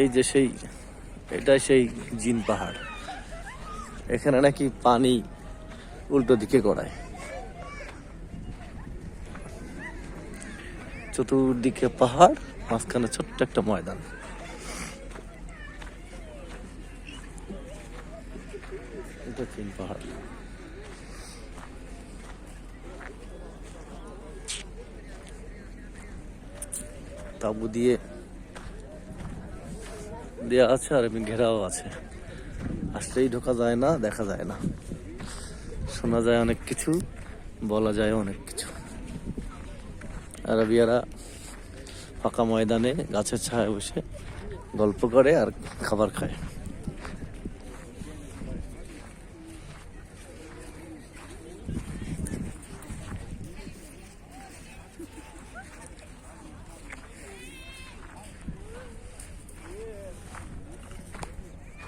এই যে এটা সেই জিন পাহাড়। এখানে নাকি পানি উল্টো দিকে গড়ায়। চতুর্দিকে পাহাড়, মাঝখানে ছোট্ট একটা ময়দান। এটা জিন পাহাড়। তাঁবু দিয়ে দেওয়া আছে আর এমনি ঘেরাও আছে। আসলেই ঢোকা যায় না, দেখা যায় না, শোনা যায় অনেক কিছু, বলা যায় অনেক কিছু। আরবিয়ারা ফাঁকা ময়দানে গাছের ছায়ায় বসে গল্প করে আর খাবার খায়।